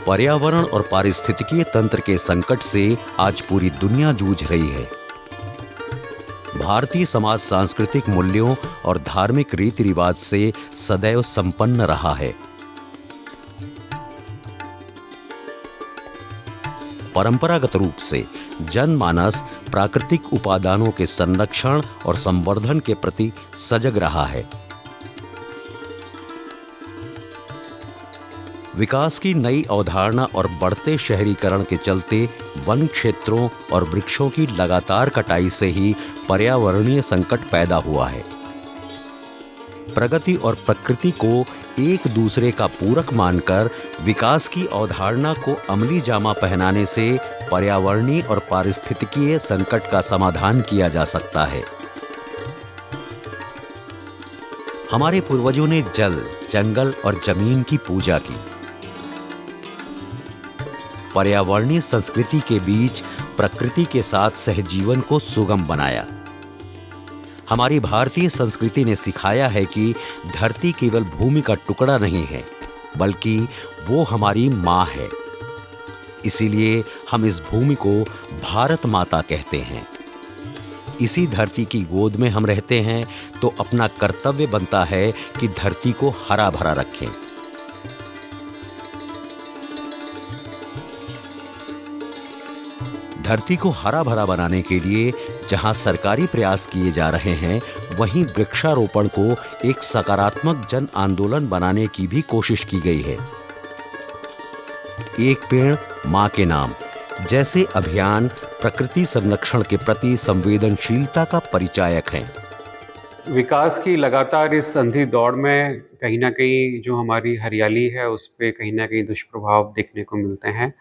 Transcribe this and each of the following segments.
पर्यावरण और पारिस्थितिकीय तंत्र के संकट से आज पूरी दुनिया जूझ रही है। भारतीय समाज सांस्कृतिक मूल्यों और धार्मिक रीति रिवाज से सदैव संपन्न रहा है। परंपरागत रूप से जनमानस प्राकृतिक उपादानों के संरक्षण और संवर्धन के प्रति सजग रहा है। विकास की नई अवधारणा और बढ़ते शहरीकरण के चलते वन क्षेत्रों और वृक्षों की लगातार कटाई से ही पर्यावरणीय संकट पैदा हुआ है। प्रगति और प्रकृति को एक दूसरे का पूरक मानकर विकास की अवधारणा को अमली जामा पहनाने से पर्यावरणीय और पारिस्थितिकीय संकट का समाधान किया जा सकता है। हमारे पूर्वजों ने जल, जंगल और जमीन की पूजा की। पर्यावरणीय संस्कृति के बीच प्रकृति के साथ सहजीवन को सुगम बनाया। हमारी भारतीय संस्कृति ने सिखाया है कि धरती केवल भूमि का टुकड़ा नहीं है, बल्कि वो हमारी माँ है। इसीलिए हम इस भूमि को भारत माता कहते हैं। इसी धरती की गोद में हम रहते हैं, तो अपना कर्तव्य बनता है कि धरती को हरा भरा रखें। धरती को हरा भरा बनाने के लिए जहां सरकारी प्रयास किए जा रहे हैं, वहीं वृक्षारोपण को एक सकारात्मक जन आंदोलन बनाने की भी कोशिश की गई है। एक पेड़ मां के नाम जैसे अभियान प्रकृति संरक्षण के प्रति संवेदनशीलता का परिचायक हैं। विकास की लगातार इस अंधी दौड़ में कहीं ना कहीं जो हमारी हरियाली है उस पे कहीं ना कहीं दुष्प्रभाव देखने को मिलते हैं।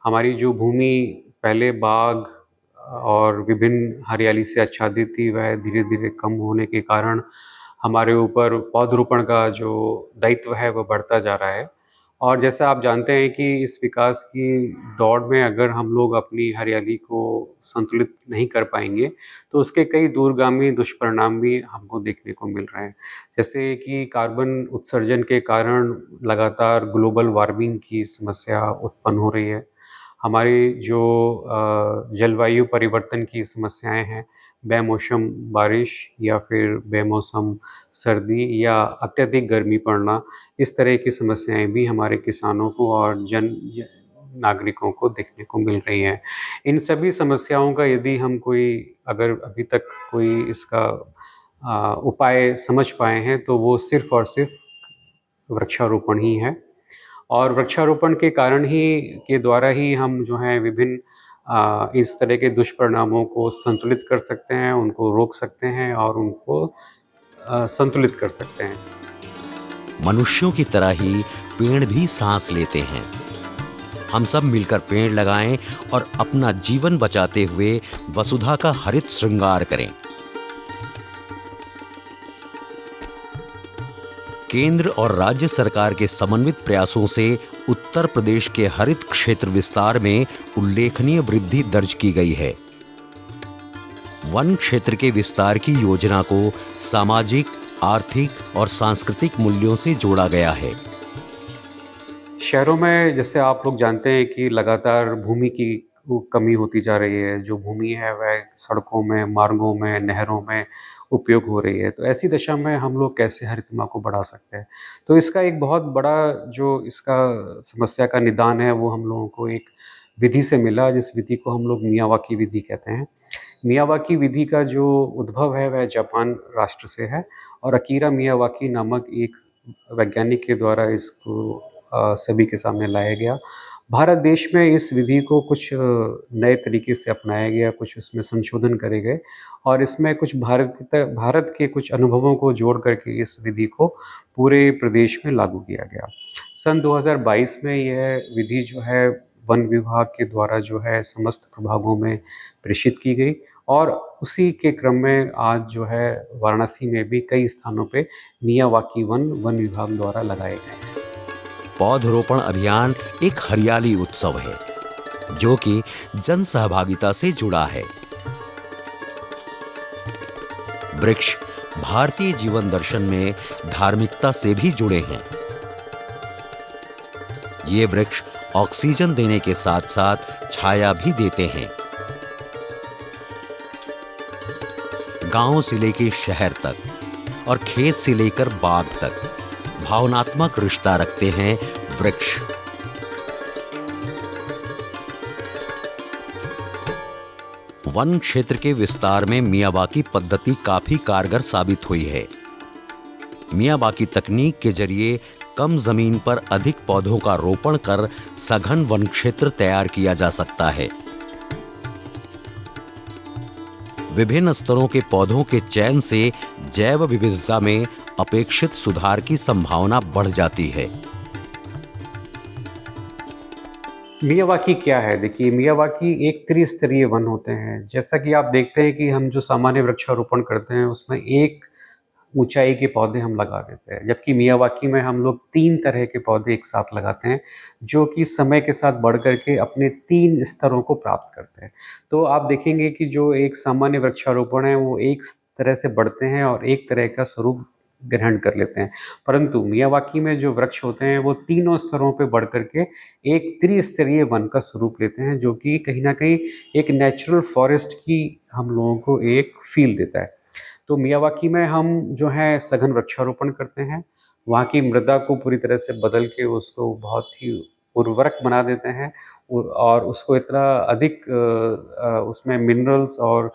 हमारी जो भूमि पहले बाग और विभिन्न हरियाली से आच्छादित थी, वह धीरे धीरे कम होने के कारण हमारे ऊपर पौधरोपण का जो दायित्व है वह बढ़ता जा रहा है। और जैसा आप जानते हैं कि इस विकास की दौड़ में अगर हम लोग अपनी हरियाली को संतुलित नहीं कर पाएंगे तो उसके कई दूरगामी दुष्परिणाम भी हमको देखने को मिल रहे हैं। जैसे कि कार्बन उत्सर्जन के कारण लगातार ग्लोबल वार्मिंग की समस्या उत्पन्न हो रही है। हमारी जो जलवायु परिवर्तन की समस्याएं हैं, बेमौसम बारिश या फिर बेमौसम सर्दी या अत्यधिक गर्मी पड़ना, इस तरह की समस्याएं भी हमारे किसानों को और नागरिकों को देखने को मिल रही हैं। इन सभी समस्याओं का यदि हम अगर अभी तक कोई इसका उपाय समझ पाए हैं तो वो सिर्फ और सिर्फ वृक्षारोपण ही है। और वृक्षारोपण के कारण ही के द्वारा ही हम जो है विभिन्न इस तरह के दुष्परिणामों को संतुलित कर सकते हैं, उनको रोक सकते हैं और उनको संतुलित कर सकते हैं। मनुष्यों की तरह ही पेड़ भी सांस लेते हैं। हम सब मिलकर पेड़ लगाएं और अपना जीवन बचाते हुए वसुधा का हरित श्रृंगार करें। केंद्र और राज्य सरकार के समन्वित प्रयासों से उत्तर प्रदेश के हरित क्षेत्र विस्तार में उल्लेखनीय वृद्धि दर्ज की गई है। वन क्षेत्र के विस्तार की योजना को सामाजिक, आर्थिक और सांस्कृतिक मूल्यों से जोड़ा गया है। शहरों में जैसे आप लोग जानते हैं कि लगातार भूमि की कमी होती जा रही है। जो भूमि है वह सड़कों में, मार्गों में, नहरों में उपयोग हो रही है। तो ऐसी दशा में हम लोग कैसे हरितमा को बढ़ा सकते हैं? तो इसका एक बहुत बड़ा जो इसका समस्या का निदान है वो हम लोगों को एक विधि से मिला, जिस विधि को हम लोग मियावाकी विधि कहते हैं। मियावाकी विधि का जो उद्भव है वह जापान राष्ट्र से है और अकीरा मियावाकी नामक एक वैज्ञानिक के द्वारा इसको सभी के सामने लाया गया। भारत देश में इस विधि को कुछ नए तरीके से अपनाया गया, कुछ उसमें संशोधन करे गए और इसमें कुछ भारत के कुछ अनुभवों को जोड़ करके इस विधि को पूरे प्रदेश में लागू किया गया। सन 2022 में यह विधि जो है वन विभाग के द्वारा जो है समस्त प्रभागों में प्रेषित की गई और उसी के क्रम में आज जो है वाराणसी में भी कई स्थानों पे मियावाकी वन विभाग द्वारा लगाए गए हैं। पौधरोपण अभियान एक हरियाली उत्सव है जो कि जन सहभागिता से जुड़ा है। वृक्ष भारतीय जीवन दर्शन में धार्मिकता से भी जुड़े हैं। ये वृक्ष ऑक्सीजन देने के साथ साथ छाया भी देते हैं। गांव से लेकर शहर तक और खेत से लेकर बाग तक भावनात्मक रिश्ता रखते हैं वृक्ष। वन क्षेत्र के विस्तार में मियावाकी पद्धति काफी कारगर साबित हुई है। मियावाकी तकनीक के जरिए कम जमीन पर अधिक पौधों का रोपण कर सघन वन क्षेत्र तैयार किया जा सकता है। विभिन्न स्तरों के पौधों के चयन से जैव विविधता में अपेक्षित सुधार की संभावना बढ़ जाती है। मियावाकी क्या है? देखिए, मियावाकी एक त्रिस्तरीय वन होते हैं। जैसा कि आप देखते हैं कि हम जो सामान्य वृक्षारोपण करते हैं उसमें एक ऊंचाई के पौधे हम लगा देते हैं, जबकि मियावाकी में हम लोग 3 तरह के पौधे एक साथ लगाते हैं, जो कि समय के साथ बढ़ करके अपने 3 स्तरों को प्राप्त करते हैं। तो आप देखेंगे कि जो एक सामान्य वृक्षारोपण है वो एक तरह से बढ़ते हैं और एक तरह का स्वरूप ग्रहण कर लेते हैं, परंतु मियावाकी में जो वृक्ष होते हैं वो तीनों स्तरों पे बढ़ करके एक त्रिस्तरीय वन का स्वरूप लेते हैं, जो कि कहीं ना कहीं एक नेचुरल फॉरेस्ट की हम लोगों को एक फील देता है। तो मियावाकी में हम जो है सघन वृक्षारोपण करते हैं, वहाँ की मृदा को पूरी तरह से बदल के उसको बहुत ही उर्वरक बना देते हैं और उसको इतना अधिक उसमें मिनरल्स और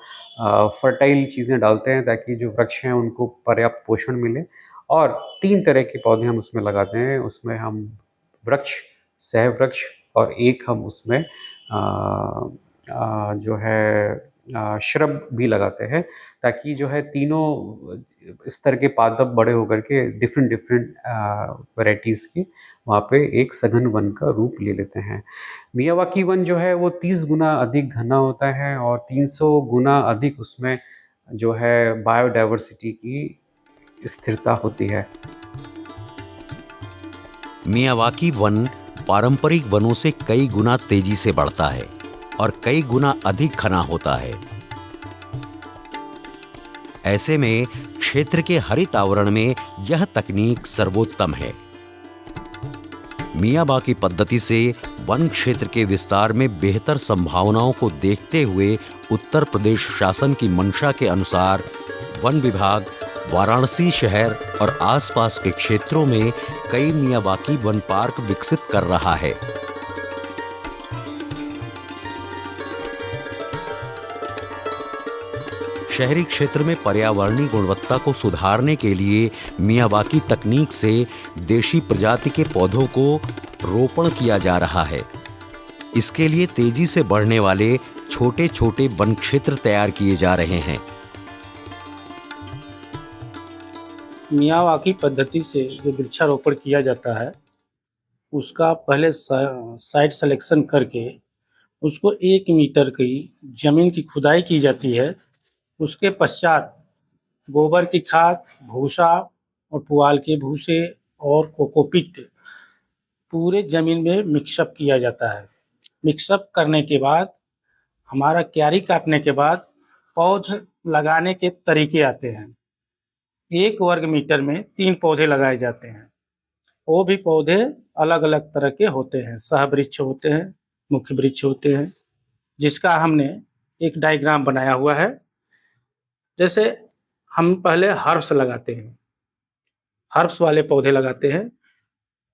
फर्टाइल चीज़ें डालते हैं ताकि जो वृक्ष हैं उनको पर्याप्त पोषण मिले। और 3 तरह के पौधे हम उसमें लगाते हैं। उसमें हम वृक्ष, सहवृक्ष और एक हम उसमें जो है श्रब भी लगाते हैं, ताकि जो है तीनों स्तर के पादप बड़े होकर के डिफरेंट डिफरेंट वैरायटीज़ के वहाँ पे एक सघन वन का रूप ले लेते हैं। मियावाकी वन जो है वो 30 गुना अधिक घना होता है और 300 गुना अधिक उसमें जो है बायोडायवर्सिटी की स्थिरता होती है। मियावाकी वन पारंपरिक वनों से कई गुना तेजी से बढ़ता है और कई गुना अधिक घना होता है। ऐसे में क्षेत्र के हरित आवरण में यह तकनीक सर्वोत्तम है। मियावाकी पद्धति से वन क्षेत्र के विस्तार में बेहतर संभावनाओं को देखते हुए उत्तर प्रदेश शासन की मंशा के अनुसार वन विभाग वाराणसी शहर और आसपास के क्षेत्रों में कई मियावाकी वन पार्क विकसित कर रहा है। शहरी क्षेत्र में पर्यावरणीय गुणवत्ता को सुधारने के लिए मियावाकी तकनीक से देशी प्रजाति के पौधों को रोपण किया जा रहा है। इसके लिए तेजी से बढ़ने वाले छोटे छोटे वन क्षेत्र तैयार किए जा रहे हैं। मियावाकी पद्धति से जो वृक्षारोपण किया जाता है उसका पहले साइट सिलेक्शन करके उसको 1 मीटर की जमीन की खुदाई की जाती है। उसके पश्चात गोबर की खाद, भूसा और पुआल के भूसे और कोकोपीट पूरे ज़मीन में मिक्सअप किया जाता है। मिक्सअप करने के बाद हमारा क्यारी काटने के बाद पौधे लगाने के तरीके आते हैं। 1 वर्ग मीटर में 3 पौधे लगाए जाते हैं। वो भी पौधे अलग अलग तरह के होते हैं। सहवृक्ष होते हैं, मुख्य वृक्ष होते हैं, जिसका हमने एक डायग्राम बनाया हुआ है। जैसे हम पहले हर्ब्स लगाते हैं, हर्ब्स वाले पौधे लगाते हैं,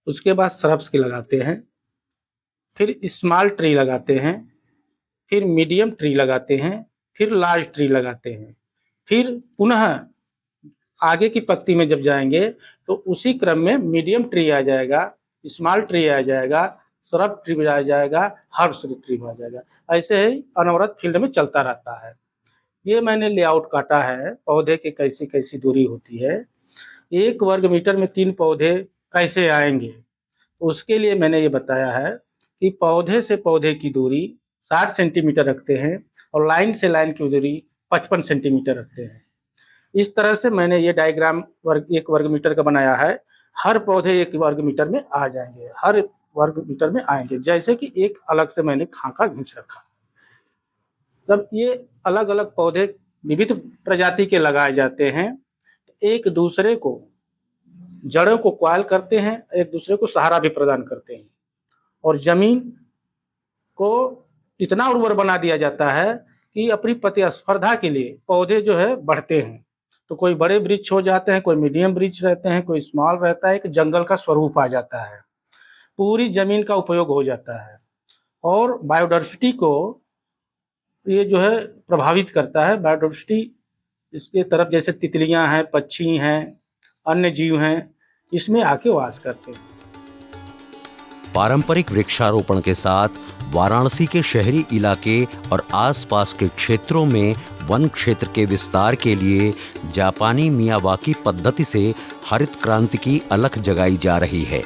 उसके बाद श्रब्स के लगाते हैं, फिर स्मॉल ट्री लगाते हैं, फिर मीडियम ट्री लगाते हैं, फिर लार्ज ट्री लगाते हैं, फिर पुनः आगे की पंक्ति में जब जाएंगे तो उसी क्रम में मीडियम ट्री आ जाएगा, स्मॉल ट्री आ जाएगा, श्रब ट्री आ जाएगा, हर्ब्स ट्री आ जाएगा। ऐसे ही अनवरत फील्ड में चलता रहता है। ये मैंने लेआउट काटा है, पौधे की कैसी कैसी दूरी होती है, 1 वर्ग मीटर में 3 पौधे कैसे आएंगे। उसके लिए मैंने ये बताया है कि पौधे से पौधे की दूरी 60 सेंटीमीटर रखते हैं और लाइन से लाइन की दूरी 55 सेंटीमीटर रखते हैं। इस तरह से मैंने ये डायग्राम 1 वर्ग मीटर का बनाया है। हर पौधे 1 वर्ग मीटर में आ जाएंगे, हर वर्ग मीटर में आएंगे, जैसे कि एक अलग से मैंने खाका खींच रखा। जब ये अलग अलग पौधे विविध प्रजाति के लगाए जाते हैं, एक दूसरे को जड़ों को क्वायल करते हैं, एक दूसरे को सहारा भी प्रदान करते हैं। और ज़मीन को इतना उर्वर बना दिया जाता है कि अपनी प्रतिस्पर्धा के लिए पौधे जो है बढ़ते हैं। तो कोई बड़े वृक्ष हो जाते हैं, कोई मीडियम वृक्ष रहते हैं, कोई स्मॉल रहता है, एक जंगल का स्वरूप आ जाता है। पूरी ज़मीन का उपयोग हो जाता है और बायोडायवर्सिटी को ये जो है प्रभावित करता है। बायोडायवर्सिटी इसके तरफ जैसे तितलियां हैं, पक्षी हैं, अन्य जीव हैं, इसमें आके वास करते हैं। पारंपरिक वृक्षारोपण के साथ वाराणसी के शहरी इलाके और आसपास के क्षेत्रों में वन क्षेत्र के विस्तार के लिए जापानी मियावाकी पद्धति से हरित क्रांति की अलख जगाई जा रही है।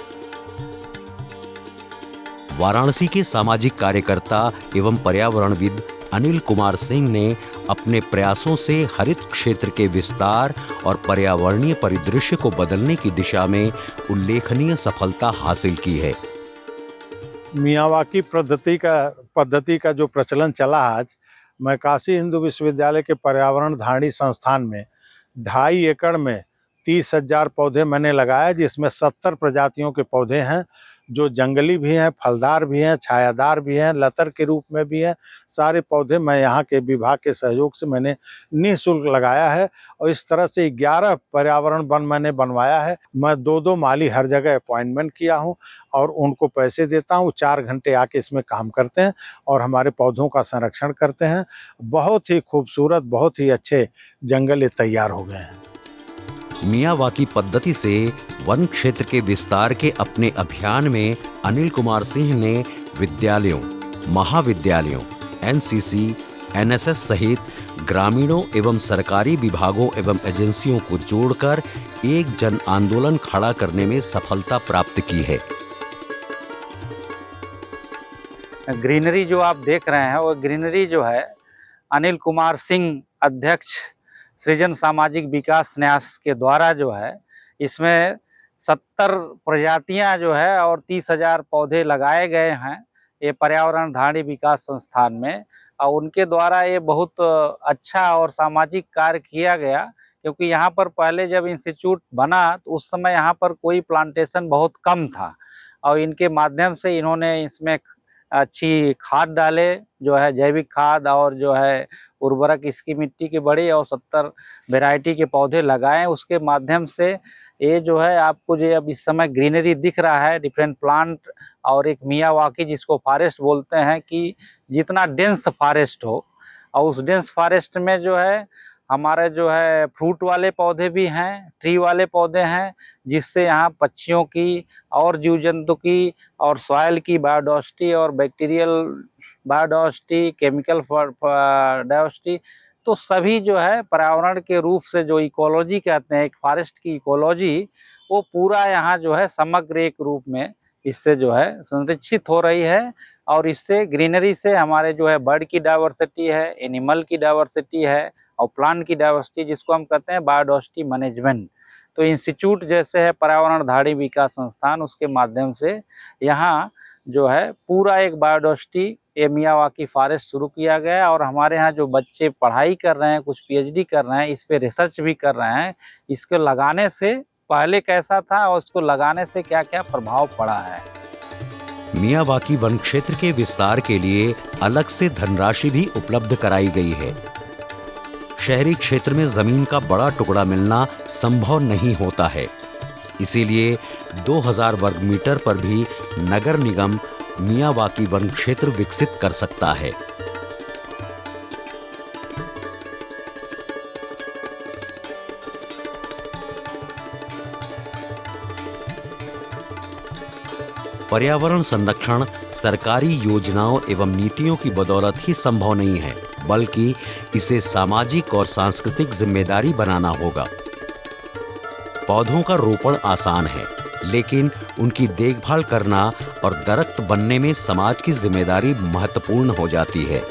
वाराणसी के सामाजिक कार्यकर्ता एवं पर्यावरणविद अनिल कुमार सिंह ने अपने प्रयासों से हरित क्षेत्र के विस्तार और पर्यावरणीय परिदृश्य को बदलने की दिशा में उल्लेखनीय सफलता हासिल की है। मियावाकी पद्धति का जो प्रचलन चला आज, मैं काशी हिंदू विश्वविद्यालय के पर्यावरण धारणी संस्थान में 2.5 एकड़ में 30,000 पौधे मैंने लगाए, जिसमें 70 प्रजातियों के पौधे हैं जो जंगली भी हैं, फलदार भी हैं, छायादार भी हैं, लतर के रूप में भी हैं। सारे पौधे मैं यहाँ के विभाग के सहयोग से मैंने निःशुल्क लगाया है और इस तरह से 11 पर्यावरण वन मैंने बनवाया है। मैं 2-2 माली हर जगह अपॉइंटमेंट किया हूँ और उनको पैसे देता हूँ। 4 घंटे आके इसमें काम करते हैं और हमारे पौधों का संरक्षण करते हैं। बहुत ही खूबसूरत, बहुत ही अच्छे जंगल ये तैयार हो गए हैं। मियावाकी पद्धति से वन क्षेत्र के विस्तार के अपने अभियान में अनिल कुमार सिंह ने विद्यालयों, महाविद्यालयों, एनसीसी, एनएसएस सहित ग्रामीणों एवं सरकारी विभागों एवं एजेंसियों को जोड़कर एक जन आंदोलन खड़ा करने में सफलता प्राप्त की है। ग्रीनरी जो आप देख रहे हैं वो ग्रीनरी जो है अनिल कुमार सिंह अध्यक्ष सृजन सामाजिक विकास न्यास के द्वारा जो है इसमें 70 प्रजातियां जो है और 30,000 पौधे लगाए गए हैं ये पर्यावरण धारणी विकास संस्थान में। और उनके द्वारा ये बहुत अच्छा और सामाजिक कार्य किया गया, क्योंकि यहाँ पर पहले जब इंस्टीट्यूट बना तो उस समय यहाँ पर कोई प्लांटेशन बहुत कम था और इनके माध्यम से इन्होंने इसमें अच्छी खाद डाले, जो है जैविक खाद, और जो है उर्वरक इसकी मिट्टी की बड़ी, और 70 वैरायटी के पौधे लगाए। उसके माध्यम से ये जो है आपको जो अब इस समय ग्रीनरी दिख रहा है, डिफरेंट प्लांट, और एक मियावाकी जिसको फॉरेस्ट बोलते हैं कि जितना डेंस फॉरेस्ट हो, और उस डेंस फॉरेस्ट में जो है हमारे जो है फ्रूट वाले पौधे भी हैं, ट्री वाले पौधे हैं, जिससे यहाँ पक्षियों की और जीव जंतु की और सॉइल की बायोडायवर्सिटी और बैक्टीरियल बायोडायवर्सिटी, केमिकल डायवर्सिटी, तो सभी जो है पर्यावरण के रूप से जो इकोलॉजी कहते हैं, एक फॉरेस्ट की इकोलॉजी, वो पूरा यहाँ जो है समग्र एक रूप में इससे जो है संरक्षित हो रही है। और इससे ग्रीनरी से हमारे जो है बर्ड की डाइवर्सिटी है, एनिमल की डाइवर्सिटी है और प्लांट की डाइवर्सिटी, जिसको हम कहते हैं बायोडायवर्सिटी मैनेजमेंट। तो इंस्टीट्यूट जैसे है पर्यावरण धारणी विकास संस्थान, उसके माध्यम से यहाँ जो है पूरा एक बायोडायवर्सिटी ये मियावाकी फॉरेस्ट शुरू किया गया। और हमारे यहाँ जो बच्चे पढ़ाई कर रहे हैं, कुछ पीएचडी कर रहे हैं, इस पे रिसर्च भी कर रहे हैं, इसको लगाने से पहले कैसा था और उसको लगाने से क्या क्या प्रभाव पड़ा है। मियावाकी वन क्षेत्र के विस्तार के लिए अलग से धनराशि भी उपलब्ध कराई गई है। शहरी क्षेत्र में जमीन का बड़ा टुकड़ा मिलना संभव नहीं होता है, इसीलिए 2000 वर्ग मीटर पर भी नगर निगम मियावाकी वन क्षेत्र विकसित कर सकता है। पर्यावरण संरक्षण सरकारी योजनाओं एवं नीतियों की बदौलत ही संभव नहीं है, बल्कि इसे सामाजिक और सांस्कृतिक जिम्मेदारी बनाना होगा। पौधों का रोपण आसान है, लेकिन उनकी देखभाल करना और दरख्त बनने में समाज की जिम्मेदारी महत्वपूर्ण हो जाती है।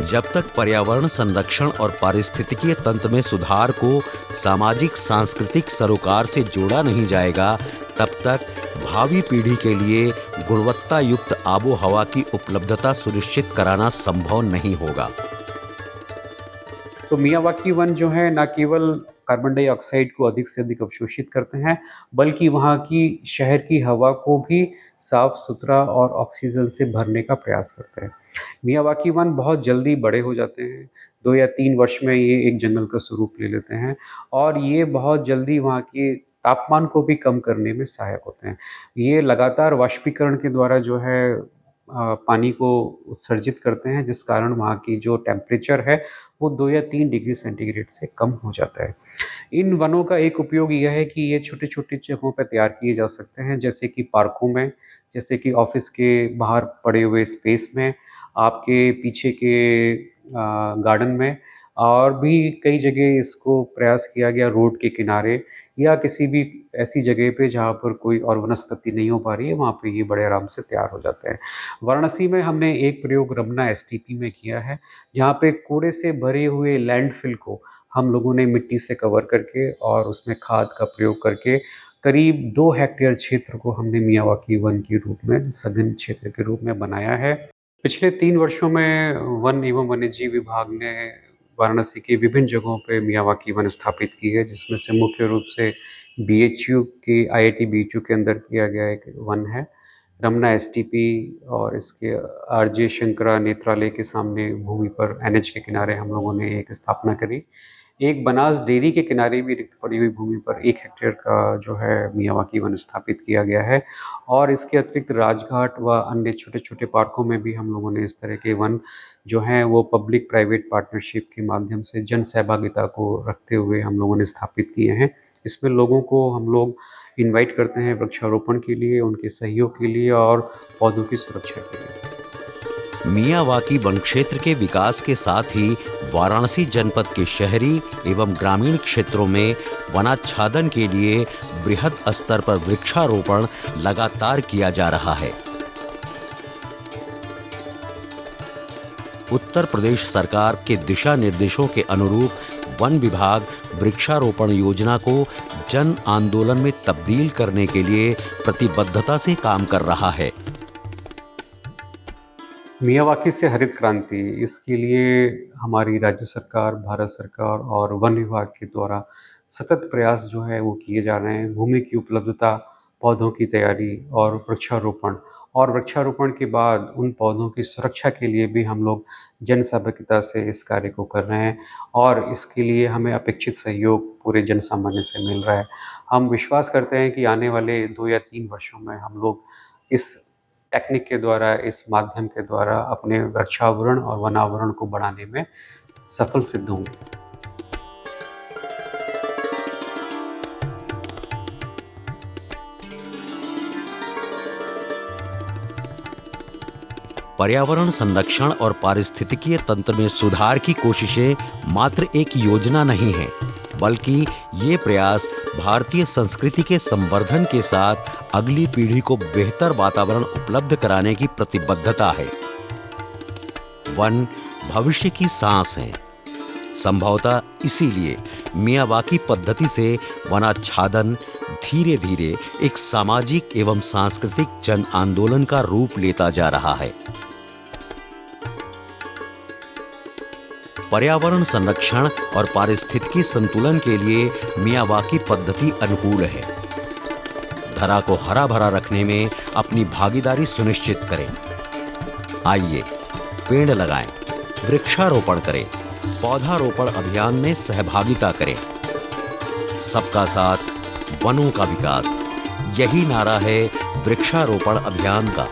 जब तक पर्यावरण संरक्षण और पारिस्थितिकीय तंत्र में सुधार को सामाजिक सांस्कृतिक सरोकार से जोड़ा नहीं जाएगा, तब तक भावी पीढ़ी के लिए गुणवत्ता युक्त आबो हवा की उपलब्धता सुनिश्चित कराना संभव नहीं होगा। तो मियावाकी वन जो है न केवल कार्बन डाइऑक्साइड को अधिक से अधिक अवशोषित करते हैं, बल्कि वहाँ की शहर की हवा को भी साफ सुथरा और ऑक्सीजन से भरने का प्रयास करते हैं। मियावाकी वन बहुत जल्दी बड़े हो जाते हैं, 2 या 3 वर्ष में ये एक जंगल का स्वरूप ले लेते हैं और ये बहुत जल्दी वहाँ के तापमान को भी कम करने में सहायक होते हैं। ये लगातार वाष्पीकरण के द्वारा जो है पानी को उत्सर्जित करते हैं, जिस कारण वहाँ की जो टेम्परेचर है वो 2 या 3 डिग्री सेंटीग्रेड से कम हो जाता है। इन वनों का एक उपयोग यह है कि ये छोटे-छोटे जगहों पे तैयार किए जा सकते हैं, जैसे कि पार्कों में, जैसे कि ऑफ़िस के बाहर पड़े हुए स्पेस में, आपके पीछे के गार्डन में, और भी कई जगह इसको प्रयास किया गया रोड के किनारे या किसी भी ऐसी जगह पे जहाँ पर कोई और वनस्पति नहीं हो पा रही है, वहाँ पे ये बड़े आराम से तैयार हो जाते हैं। वाराणसी में हमने एक प्रयोग रमना एसटीपी में किया है, जहाँ पे कूड़े से भरे हुए लैंडफिल को हम लोगों ने मिट्टी से कवर करके और उसमें खाद का प्रयोग करके करीब 2 हेक्टेयर क्षेत्र को हमने मियावाकी वन के रूप में, सघन क्षेत्र के रूप में बनाया है। पिछले 3 वर्षों में वन एवं वन्यजीव विभाग ने वाराणसी की विभिन्न जगहों पे मियावाकी वन स्थापित की है, जिसमें से मुख्य रूप से बीएचयू की आईआईटी बीएचयू के अंदर किया गया एक वन है, रमना एसटीपी, और इसके आरजे शंकरा नेत्रालय के सामने भूमि पर एनएच के किनारे हम लोगों ने एक स्थापना करी। एक बनास डेयरी के किनारे भी रिक्त पड़ी हुई भूमि पर 1 हेक्टेयर का जो है मियावाकी वन स्थापित किया गया है, और इसके अतिरिक्त राजघाट व अन्य छोटे-छोटे पार्कों में भी हम लोगों ने इस तरह के वन जो हैं वो पब्लिक प्राइवेट पार्टनरशिप के माध्यम से जन सहभागिता को रखते हुए हम लोगों ने स्थापित किए हैं। इसमें लोगों को हम लोग इनवाइट करते हैं वृक्षारोपण के लिए, उनके सहयोग के लिए और पौधों की सुरक्षा के लिए। मियावाकी वन क्षेत्र के विकास के साथ ही वाराणसी जनपद के शहरी एवं ग्रामीण क्षेत्रों में वनाच्छादन के लिए बृहद स्तर पर वृक्षारोपण लगातार किया जा रहा है। उत्तर प्रदेश सरकार के दिशा निर्देशों के अनुरूप वन विभाग वृक्षारोपण योजना को जन आंदोलन में तब्दील करने के लिए प्रतिबद्धता से काम कर रहा है। मियावाकी से हरित क्रांति, इसके लिए हमारी राज्य सरकार, भारत सरकार और वन विभाग के द्वारा सतत प्रयास जो है वो किए जा रहे हैं। भूमि की उपलब्धता, पौधों की तैयारी और वृक्षारोपण के बाद उन पौधों की सुरक्षा के लिए भी हम लोग जन सहभागिता से इस कार्य को कर रहे हैं, और इसके लिए हमें अपेक्षित सहयोग पूरे जन सामान्य से मिल रहा है। हम विश्वास करते हैं कि आने वाले 2 या 3 वर्षों में हम लोग इस टेक्निक के द्वारा, इस माध्यम के द्वारा अपने वृक्षावरण और वनावरण को बढ़ाने में सफल सिद्ध होंगे। पर्यावरण संरक्षण और पारिस्थितिकीय तंत्र में सुधार की कोशिशें मात्र एक योजना नहीं है, बल्कि ये प्रयास भारतीय संस्कृति के संवर्धन के साथ अगली पीढ़ी को बेहतर वातावरण उपलब्ध कराने की प्रतिबद्धता है। वन भविष्य की सांस है। संभवतः इसीलिए मियावाकी पद्धति से वनाच्छादन धीरे धीरे एक सामाजिक एवं सांस्कृतिक जन आंदोलन का रूप लेता जा रहा है। पर्यावरण संरक्षण और पारिस्थितिकी संतुलन के लिए मियावाकी पद्धति अनुकूल है। धरा को हरा भरा रखने में अपनी भागीदारी सुनिश्चित करें। आइए पेड़ लगाएं, वृक्षारोपण करें, पौधारोपण अभियान में सहभागिता करें। सबका साथ, वनों का विकास, यही नारा है वृक्षारोपण अभियान का।